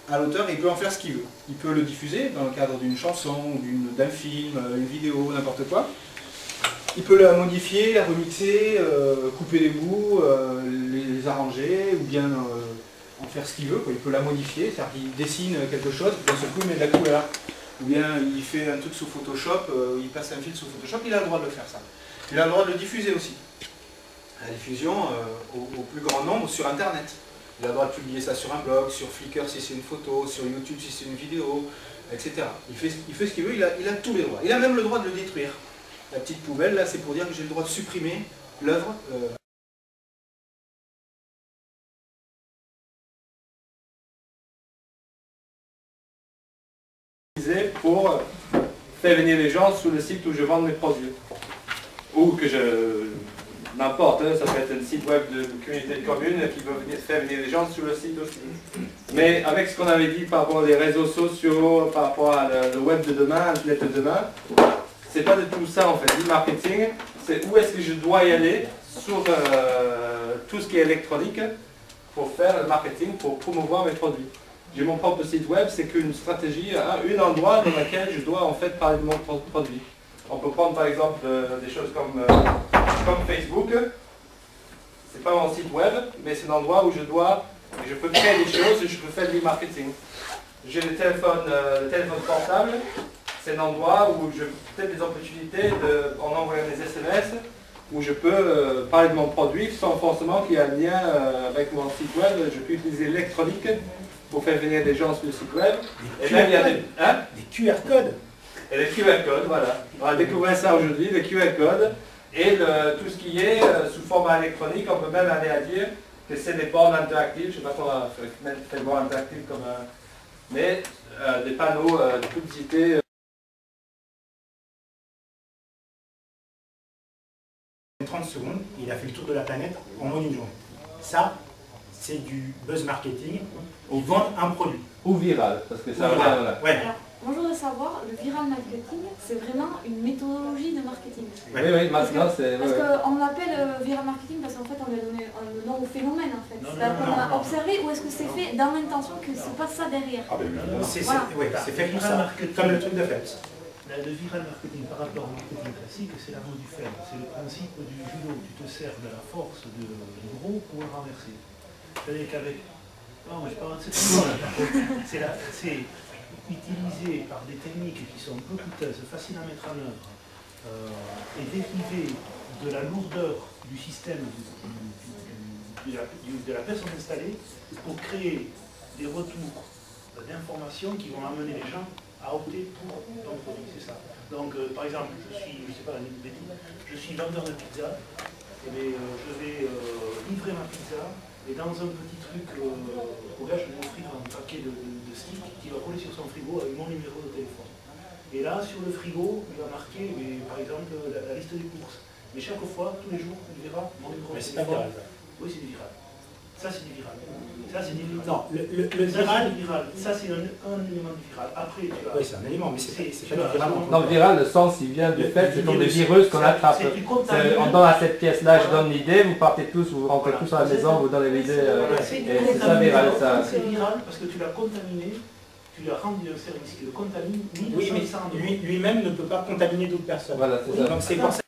à l'auteur et il peut en faire ce qu'il veut. Il peut le diffuser dans le cadre d'une chanson, d'un film, une vidéo, n'importe quoi. Il peut la modifier, la remixer, couper les bouts, les arranger, ou bien en faire ce qu'il veut, quoi. Il peut la modifier, c'est-à-dire qu'il dessine quelque chose, puis d'un seul coup il met de la couleur. Ou bien il fait un truc sous Photoshop, il passe un fil sous Photoshop, il a le droit de le faire ça. Il a le droit de le diffuser aussi. La diffusion au plus grand nombre sur Internet. Il a le droit de publier ça sur un blog, sur Flickr si c'est une photo, sur YouTube si c'est une vidéo, etc. Il fait ce qu'il veut, il a tous les droits. Il a même le droit de le détruire. La petite poubelle, là, c'est pour dire que j'ai le droit de supprimer l'œuvre. Pour faire venir les gens sur le site où je vends mes produits. Ou que n'importe, ça peut être un site web de communauté de communes qui veut faire venir les gens sur le site aussi. Mais avec ce qu'on avait dit par rapport aux réseaux sociaux, par rapport à le web de demain, Internet de demain, c'est pas de tout ça en fait. L'e-marketing, c'est où est-ce que je dois y aller sur tout ce qui est électronique pour faire le marketing, pour promouvoir mes produits. J'ai mon propre site web, c'est qu'une stratégie, un endroit dans lequel je dois en fait parler de mon produit. On peut prendre par exemple des choses comme Facebook. C'est pas mon site web, mais c'est un endroit où je peux créer des choses et je peux faire du marketing. J'ai le téléphone portable, c'est un endroit où j'ai peut-être des opportunités en envoyant des SMS, où je peux parler de mon produit sans forcément qu'il y ait un lien avec mon site web. Je peux utiliser l'électronique pour faire venir des gens sur le site web. Et même il y a des QR codes. Et les QR codes, voilà. On va découvrir ça aujourd'hui, les QR codes. Et tout ce qui est sous format électronique, on peut même aller à dire que c'est des bornes interactives. Je ne sais pas comment on fait des bornes interactives comme mais des panneaux de publicité. 30 secondes, il a fait le tour de la planète en moins d'une journée. Ça, c'est du buzz marketing. Ils vendent un produit. Ou viral, parce que ça va. Ouais. Alors, moi je voudrais savoir, le viral marketing, c'est vraiment une méthodologie de marketing. Oui, maintenant c'est... Parce qu'on l'appelle viral marketing parce qu'en fait on lui a donné le nom au phénomène en fait. C'est-à-dire qu'on a observé ou est-ce que c'est fait dans l'intention que c'est pas ça derrière. C'est fait pour ça, comme le truc de Phelps. Le viral marketing par rapport au marketing classique, c'est la mot du fer. C'est le principe du judo. Tu te sers de la force du gros pour le renverser. C'est-à-dire qu'avec... Non, mais je parle de cette façon-là. C'est utilisé par des techniques qui sont peu coûteuses, faciles à mettre en œuvre, et dériver de la lourdeur du système de la personne installée pour créer des retours d'informations qui vont amener les gens à opter pour ton produit, c'est ça. Donc, par exemple, je suis vendeur de pizza, et je vais livrer ma pizza, et dans un petit truc, au gars, je vais offrir un paquet de stick qui va coller sur son frigo avec mon numéro de téléphone. Et là, sur le frigo, il va marquer, par exemple, la liste des courses. Mais chaque fois, tous les jours, il verra mon numéro de téléphone. Mais c'est pas viral, ça. Oui, c'est du viral. Ça, c'est du viral. Ça, c'est du viral. Non, le viral... Ça, c'est un élément du viral. Après, tu as... Oui, c'est un élément, mais c'est pas du viral. Non, le viral, le sens, il vient du fait, c'est comme des virus qu'on attrape. On donne à cette pièce-là, je donne l'idée, vous partez tous, vous rentrez tous à la maison, vous donnez l'idée. Et c'est ça viral, ça. C'est viral parce que tu l'as contaminé, tu lui as rendu un service qui le contamine. Oui, mais lui-même ne peut pas contaminer d'autres personnes. Voilà, c'est ça. Donc c'est pour ça.